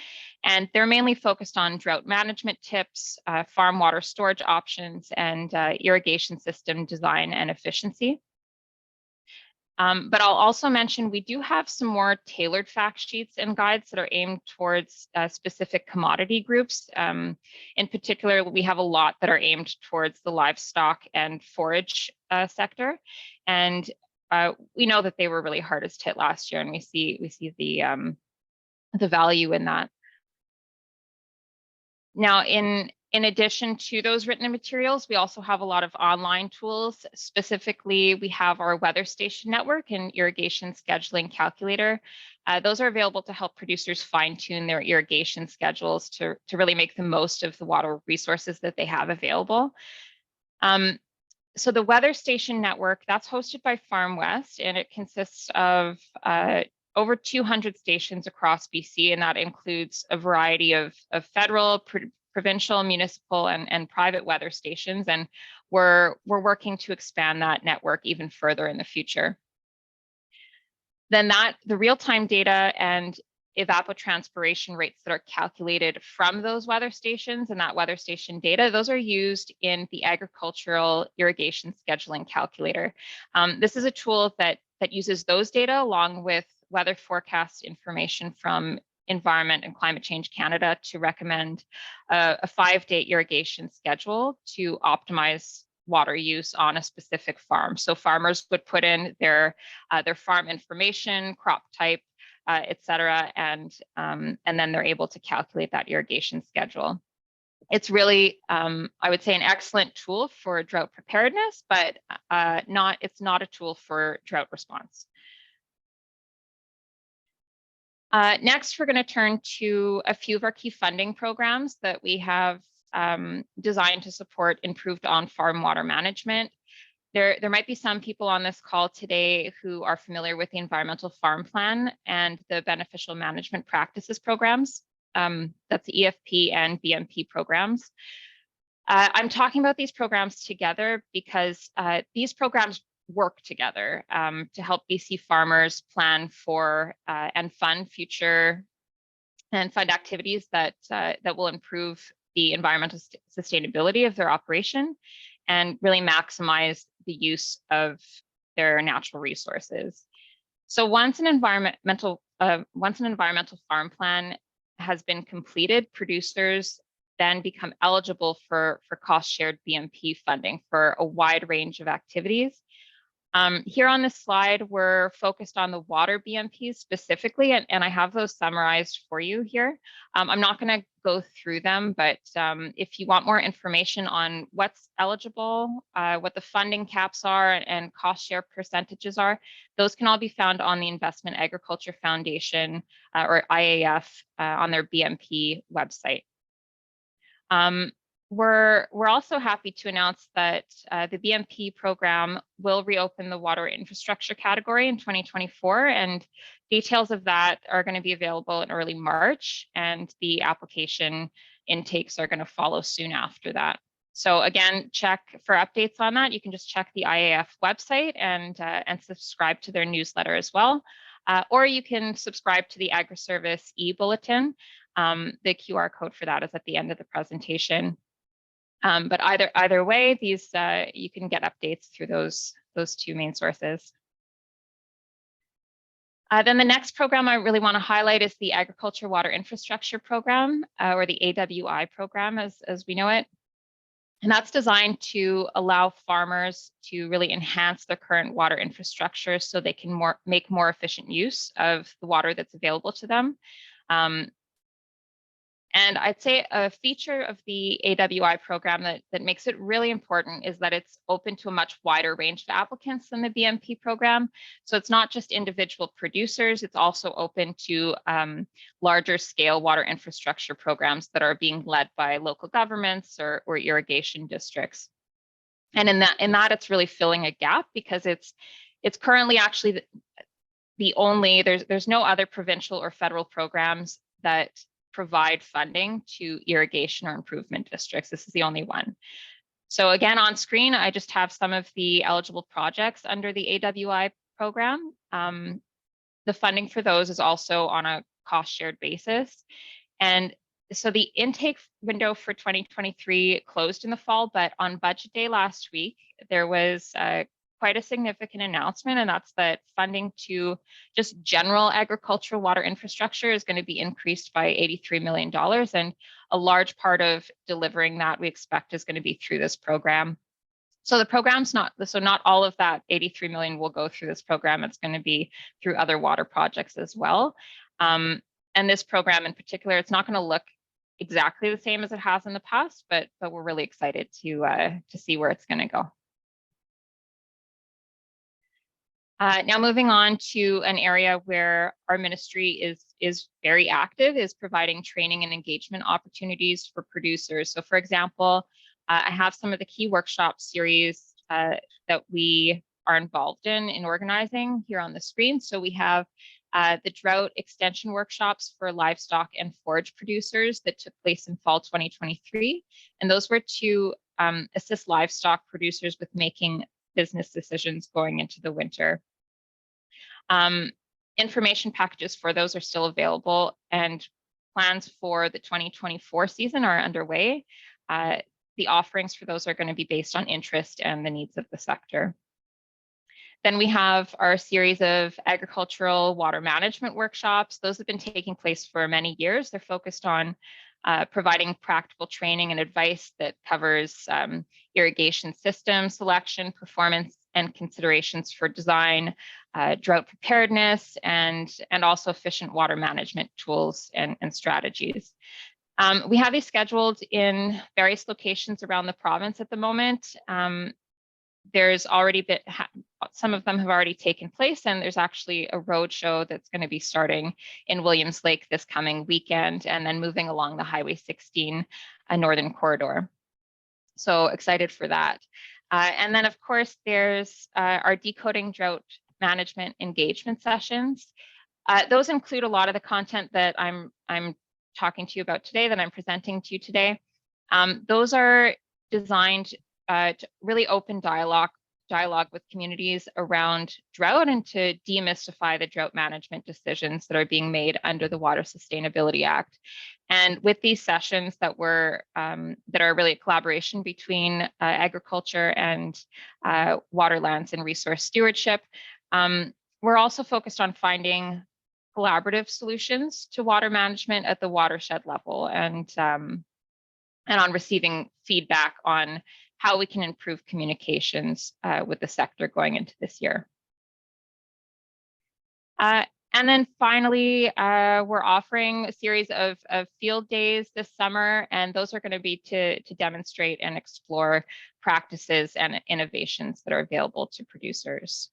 and they're mainly focused on drought management tips, farm water storage options, and irrigation system design and efficiency. But I'll also mention we do have some more tailored fact sheets and guides that are aimed towards specific commodity groups. In particular, we have a lot that are aimed towards the livestock and forage sector. And we know that they were really hardest hit last year, and we see the value in that. Now, in addition to those written materials, we also have a lot of online tools. Specifically, we have our weather station network and irrigation scheduling calculator. Those are available to help producers fine-tune their irrigation schedules to really make the most of the water resources that they have available. So the weather station network, that's hosted by Farm West, and it consists of over 200 stations across BC, and that includes a variety of federal, provincial, municipal, and private weather stations, and we're working to expand that network even further in the future. Then the real-time data and evapotranspiration rates that are calculated from those weather stations and that weather station data, those are used in the agricultural irrigation scheduling calculator. This is a tool that uses those data along with weather forecast information from Environment and Climate Change Canada to recommend a 5-day irrigation schedule to optimize water use on a specific farm. So farmers would put in their farm information, crop type, et cetera, and then they're able to calculate that irrigation schedule. It's really, I would say, an excellent tool for drought preparedness, but it's not a tool for drought response. Next, we're going to turn to a few of our key funding programs that we have designed to support improved on-farm water management. There might be some people on this call today who are familiar with the Environmental Farm Plan and the Beneficial Management Practices programs. That's EFP and BMP programs. I'm talking about these programs together because these programs work together to help BC farmers plan for and fund activities that will improve the environmental sustainability of their operation and really maximize the use of their natural resources. So once an environmental farm plan has been completed, producers then become eligible for cost shared BMP funding for a wide range of activities. Here on this slide, we're focused on the water BMPs specifically, and I have those summarized for you here. I'm not going to go through them, but if you want more information on what's eligible, what the funding caps are, and cost share percentages are, those can all be found on the Investment Agriculture Foundation or IAF on their BMP website. We're also happy to announce that the BMP program will reopen the water infrastructure category in 2024, and details of that are going to be available in early March, and the application intakes are going to follow soon after that. So again, check for updates on that. You can just check the IAF website and subscribe to their newsletter as well, or you can subscribe to the AgriService e-bulletin. The QR code for that is at the end of the presentation. But either way, these you can get updates through those two main sources. Then the next program I really want to highlight is the Agriculture Water Infrastructure Program, or the AWI program as we know it. And that's designed to allow farmers to really enhance their current water infrastructure so they can make more efficient use of the water that's available to them. And I'd say a feature of the AWI program that makes it really important is that it's open to a much wider range of applicants than the BMP program. So it's not just individual producers, it's also open to larger scale water infrastructure programs that are being led by local governments or irrigation districts. And in that it's really filling a gap because it's currently actually the only, there's no other provincial or federal programs that provide funding to irrigation or improvement districts. This is the only one. So again, on screen, I just have some of the eligible projects under the AWI program. The funding for those is also on a cost shared basis. And so the intake window for 2023 closed in the fall, but on budget day last week, there was quite a significant announcement, and that's that funding to just general agricultural water infrastructure is going to be increased by $83 million. And a large part of delivering that we expect is going to be through this program. So the program's not all of that 83 million will go through this program. It's going to be through other water projects as well. And this program in particular, it's not going to look exactly the same as it has in the past, but we're really excited to see where it's going to go. Now moving on to an area where our ministry is very active, is providing training and engagement opportunities for producers. So for example, I have some of the key workshop series that we are involved in organizing here on the screen. So we have the Drought extension workshops for livestock and forage producers that took place in fall 2023. And those were to assist livestock producers with making business decisions going into the winter. Information packages for those are still available, and plans for the 2024 season are underway. The offerings for those are going to be based on interest and the needs of the sector. Then we have our series of agricultural water management workshops. Those have been taking place for many years. They're focused on providing practical training and advice that covers irrigation system selection, performance, and considerations for design, drought preparedness, and also efficient water management tools and strategies. We have these scheduled in various locations around the province at the moment. There's already been, some of them have already taken place, and there's actually a road show that's going to be starting in Williams Lake this coming weekend, and then moving along the Highway 16 Northern Corridor. So excited for that. And then of course, there's our Decoding Drought Management engagement sessions. Those include a lot of the content that I'm talking to you about today, that I'm presenting to you today. Those are designed to really open dialogue with communities around drought and to demystify the drought management decisions that are being made under the Water Sustainability Act. And with these sessions that are really a collaboration between agriculture and waterlands and resource stewardship, we're also focused on finding collaborative solutions to water management at the watershed level, and on receiving feedback on how we can improve communications with the sector going into this year. And then finally, we're offering a series of field days this summer, and those are going to be to demonstrate and explore practices and innovations that are available to producers.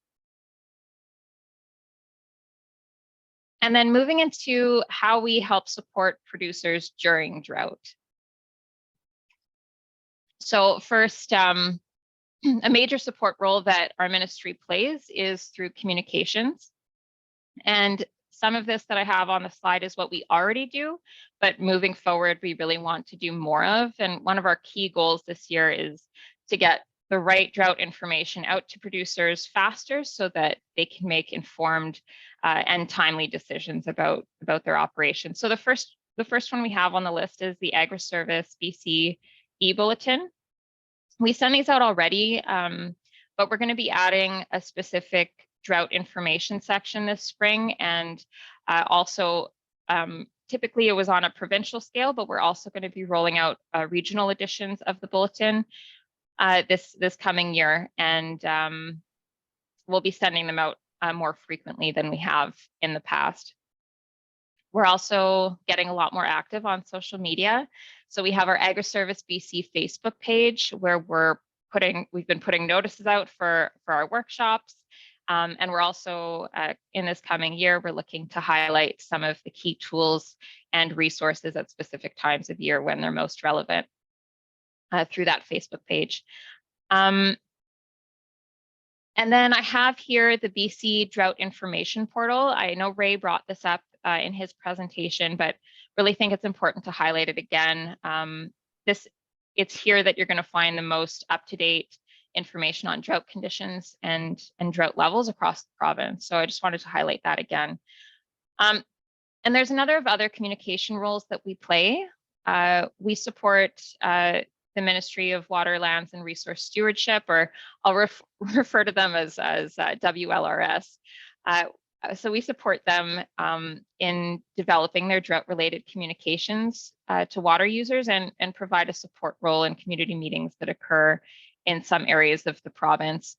And then moving into how we help support producers during drought. So first, a major support role that our ministry plays is through communications. And some of this that I have on the slide is what we already do, but moving forward, we really want to do more of. And one of our key goals this year is to get the right drought information out to producers faster so that they can make informed and timely decisions about their operations. So the first one we have on the list is the Agri-Service BC e-bulletin. We send these out already, but we're going to be adding a specific drought information section this spring, and also typically it was on a provincial scale, but we're also going to be rolling out regional editions of the bulletin this coming year, and we'll be sending them out more frequently than we have in the past. We're also getting a lot more active on social media. So we have our Agri-Service BC Facebook page where we've been putting notices out for our workshops. And we're also, in this coming year, we're looking to highlight some of the key tools and resources at specific times of year when they're most relevant through that Facebook page. And then I have here the BC Drought Information Portal. I know Ray brought this up in his presentation, but really think it's important to highlight it again. This it's here that you're going to find the most up-to-date information on drought conditions and drought levels across the province. So I just wanted to highlight that again. And there's another of other communication roles that we play. We support the Ministry of Water, Lands and Resource Stewardship, or I'll refer to them as WLRS. So we support them in developing their drought-related communications to water users and provide a support role in community meetings that occur in some areas of the province.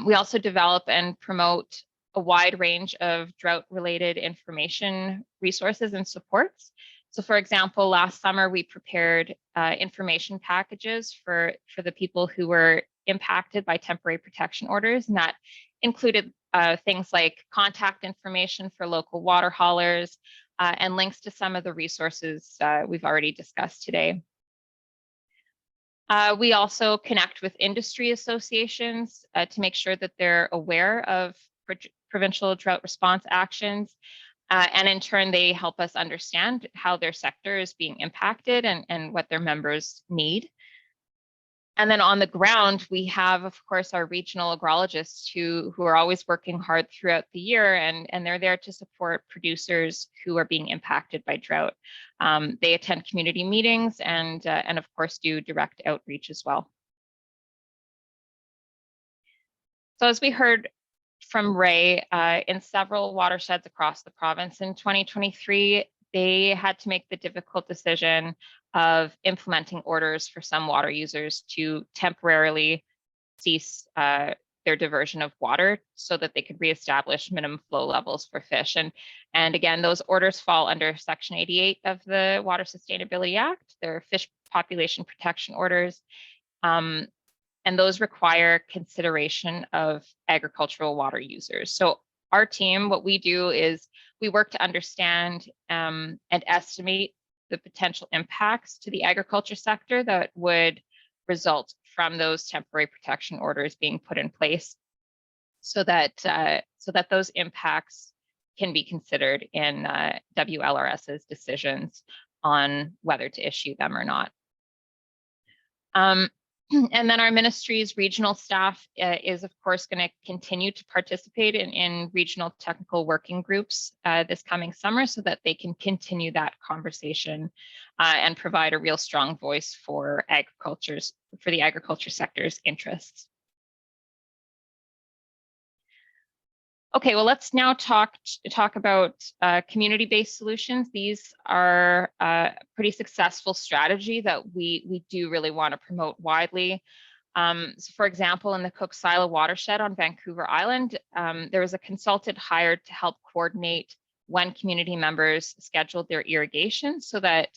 We also develop and promote a wide range of drought-related information resources and supports. So for example, last summer, we prepared information packages for the people who were impacted by temporary protection orders, and that included things like contact information for local water haulers and links to some of the resources we've already discussed today. We also connect with industry associations to make sure that they're aware of provincial drought response actions. And in turn, they help us understand how their sector is being impacted and what their members need. And then on the ground, we have, of course, our regional agrologists who are always working hard throughout the year, and they're there to support producers who are being impacted by drought. They attend community meetings and of course, do direct outreach as well. So as we heard from Ray, in several watersheds across the province in 2023, they had to make the difficult decision of implementing orders for some water users to temporarily cease their diversion of water so that they could reestablish minimum flow levels for fish. And again, those orders fall under Section 88 of the Water Sustainability Act. They're fish population protection orders. And those require consideration of agricultural water users. So our team, what we do is we work to understand and estimate the potential impacts to the agriculture sector that would result from those temporary protection orders being put in place, so that those impacts can be considered in WLRS's decisions on whether to issue them or not. And then our ministry's regional staff is, of course, going to continue to participate in regional technical working groups this coming summer so that they can continue that conversation and provide a real strong voice for the agriculture sector's interests. Okay, well, let's now talk about community-based solutions. These are a pretty successful strategy that we do really want to promote widely. So for example, in the Cook-Sila watershed on Vancouver Island, there was a consultant hired to help coordinate when community members scheduled their irrigation so that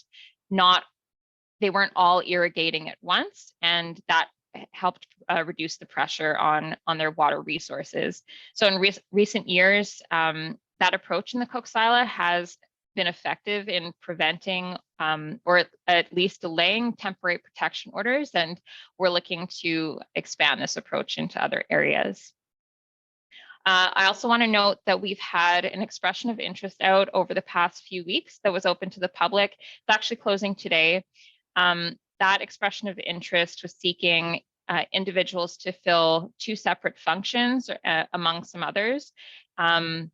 they weren't all irrigating at once, and that helped reduce the pressure on their water resources. So in recent years, that approach in the Cook-Sila has been effective in preventing or at least delaying temporary protection orders, and we're looking to expand this approach into other areas. I also want to note that we've had an expression of interest out over the past few weeks that was open to the public. It's actually closing today. That expression of interest was seeking individuals to fill two separate functions among some others. One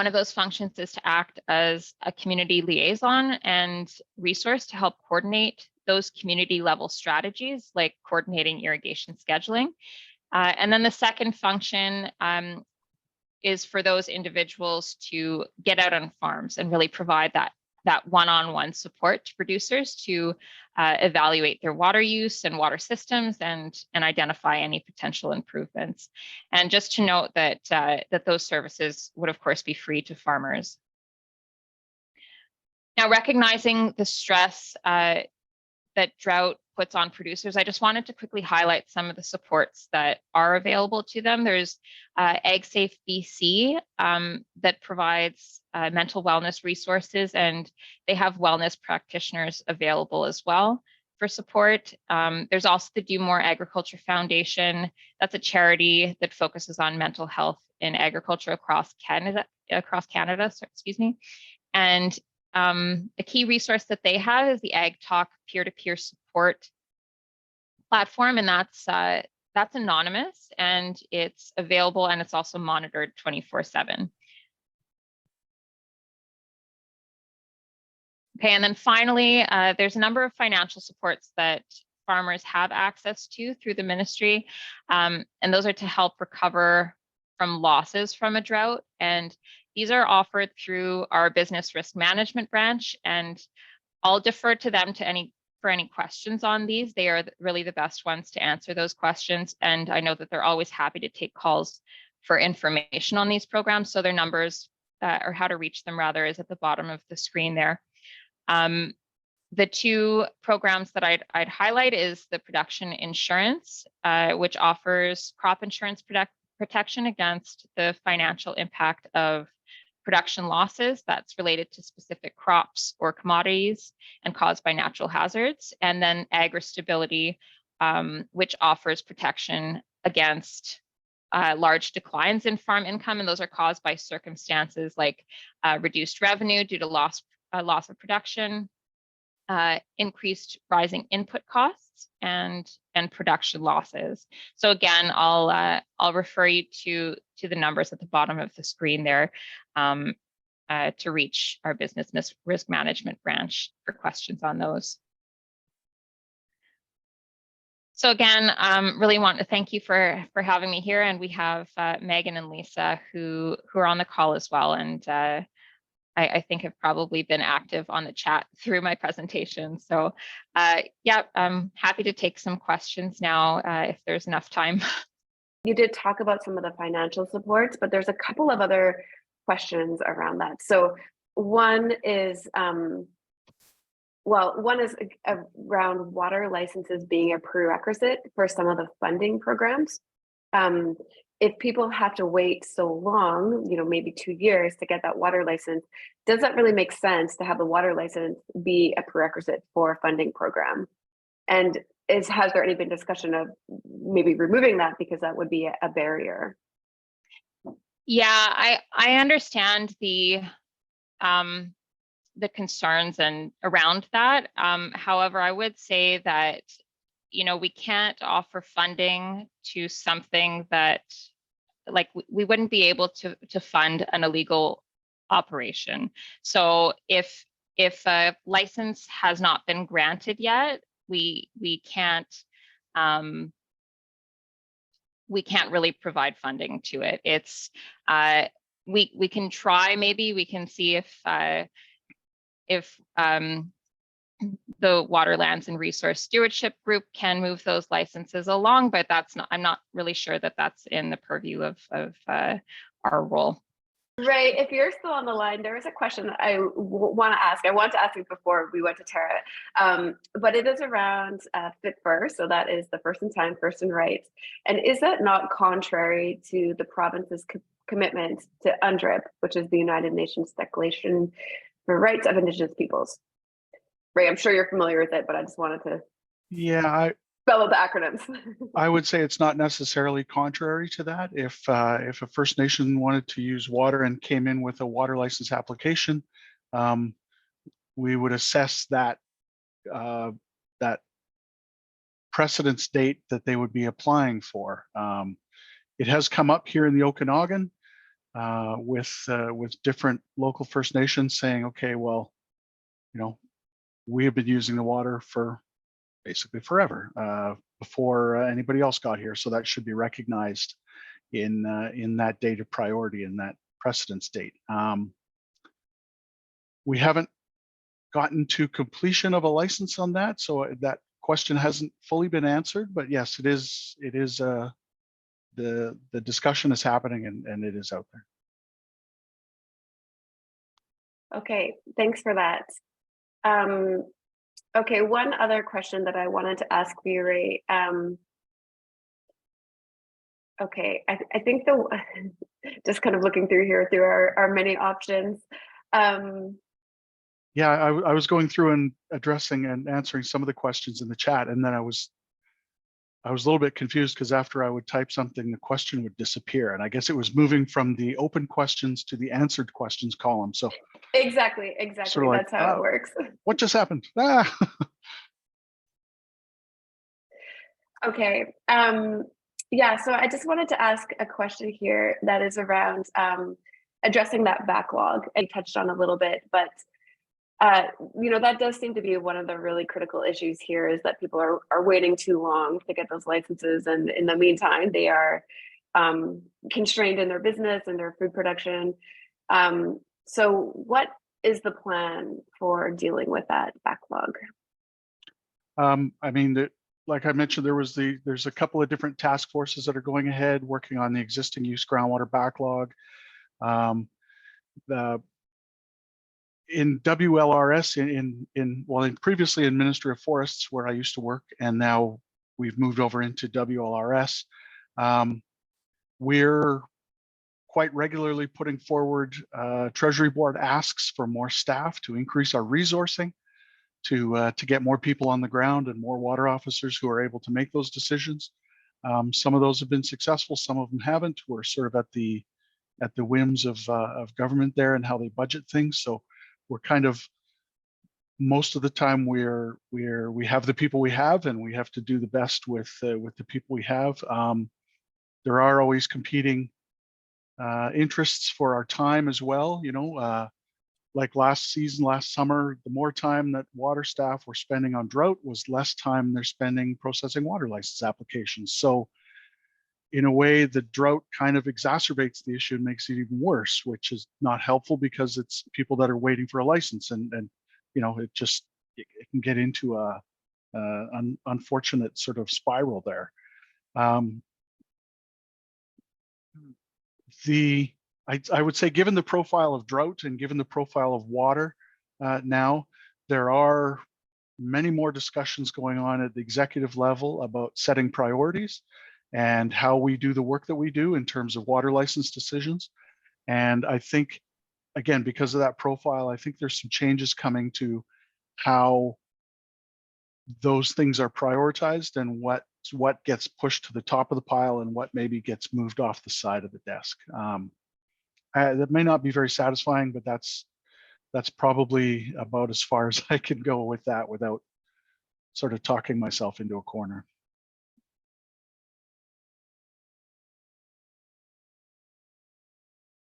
of those functions is to act as a community liaison and resource to help coordinate those community level strategies, like coordinating irrigation scheduling. And then the second function is for those individuals to get out on farms and really provide that one-on-one support to producers to evaluate their water use and water systems and identify any potential improvements. And just to note that those services would, of course, be free to farmers. Now, recognizing the stress that drought puts on producers, I just wanted to quickly highlight some of the supports that are available to them. There's AgSafe BC that provides mental wellness resources, and they have wellness practitioners available as well for support. There's also the Do More Agriculture Foundation. That's a charity that focuses on mental health in agriculture across Canada. And a key resource that they have is the Ag Talk peer-to-peer support platform, and that's anonymous and it's available, and it's also monitored 24/7. Okay, and then finally, there's a number of financial supports that farmers have access to through the ministry, and those are to help recover from losses from a drought. And these are offered through our business risk management branch, and I'll defer to them for any questions on these. They are really the best ones to answer those questions, and I know that they're always happy to take calls for information on these programs. So their numbers, or how to reach them rather, is at the bottom of the screen there. The two programs that I'd highlight is the production insurance, which offers crop insurance protection against the financial impact of production losses that's related to specific crops or commodities and caused by natural hazards. And then agri-stability, which offers protection against large declines in farm income, and those are caused by circumstances like reduced revenue due to loss of production, increased rising input costs, and production losses. So again, I'll refer you to the numbers at the bottom of the screen there to reach our business risk management branch for questions on those. So again, really want to thank you for having me here, and we have Megan and Lisa who are on the call as well, and I think have probably been active on the chat through my presentation. So yeah, I'm happy to take some questions now if there's enough time. You did talk about some of the financial supports, but there's a couple of other questions around that. So one is, one is around water licenses being a prerequisite for some of the funding programs. If people have to wait so long, maybe 2 years to get that water license, does that really make sense to have the water license be a prerequisite for a funding program? And has there any been discussion of maybe removing that because that would be a barrier? Yeah, I understand the concerns and around that. However, I would say that we can't offer funding to something that, like, we wouldn't be able to fund an illegal operation. So if a license has not been granted yet, we can't really provide funding to it. It's we can try, maybe we can see if the Waterlands and Resource Stewardship group can move those licenses along, but I'm not really sure that that's in the purview of our role. Ray, if you're still on the line, there is a question that I want to ask. I want to ask you before we went to Tara, but it is around Fit First. So that is the first in time, first in rights. And is that not contrary to the province's commitment to UNDRIP, which is the United Nations Declaration for Rights of Indigenous Peoples? Ray, I'm sure you're familiar with it, but I just wanted to spell out the acronyms. I would say it's not necessarily contrary to that. If a First Nation wanted to use water and came in with a water license application, we would assess that precedence date that they would be applying for. It has come up here in the Okanagan with different local First Nations saying, okay, well, we have been using the water for basically forever before anybody else got here. So that should be recognized in that date of priority, in that precedence date. We haven't gotten to completion of a license on that, so that question hasn't fully been answered. But yes, it is. The discussion is happening, and it is out there. Okay, thanks for that. Okay, one other question that I wanted to ask you, Ray. Okay, I think just kind of looking through here through our many options. Yeah, I was going through and addressing and answering some of the questions in the chat, and then I was a little bit confused because after I would type something, the question would disappear, and I guess it was moving from the open questions to the answered questions column. So Exactly. Sort of like, That's how it works. what just happened? Ah. Okay. Yeah, so I just wanted to ask a question here that is around addressing that backlog. And you touched on a little bit, but that does seem to be one of the really critical issues here is that people are waiting too long to get those licenses. And in the meantime, they are constrained in their business and their food production. So what is the plan for dealing with that backlog? I mean, like I mentioned, there's a couple of different task forces that are going ahead working on the existing use groundwater backlog. In WLRS, previously in Ministry of Forests where I used to work, and now we've moved over into WLRS. We're quite regularly putting forward Treasury Board asks for more staff to increase our resourcing, to get more people on the ground and more water officers who are able to make those decisions. Some of those have been successful, some of them haven't. We're sort of at the whims of government there and how they budget things. So we're kind of, most of the time we have the people we have, and we have to do the best with the people we have. There are always competing interests for our time as well. Like last summer, the more time that water staff were spending on drought was less time they're spending processing water license applications. So in a way, the drought kind of exacerbates the issue and makes it even worse, which is not helpful because it's people that are waiting for a license, and it can get into an unfortunate sort of spiral there. I would say, given the profile of drought and given the profile of water now, there are many more discussions going on at the executive level about setting priorities and how we do the work that we do in terms of water license decisions. And I think, again, because of that profile, I think there's some changes coming to how those things are prioritized and what gets pushed to the top of the pile and what maybe gets moved off the side of the desk. That may not be very satisfying, but that's probably about as far as I can go with that without sort of talking myself into a corner.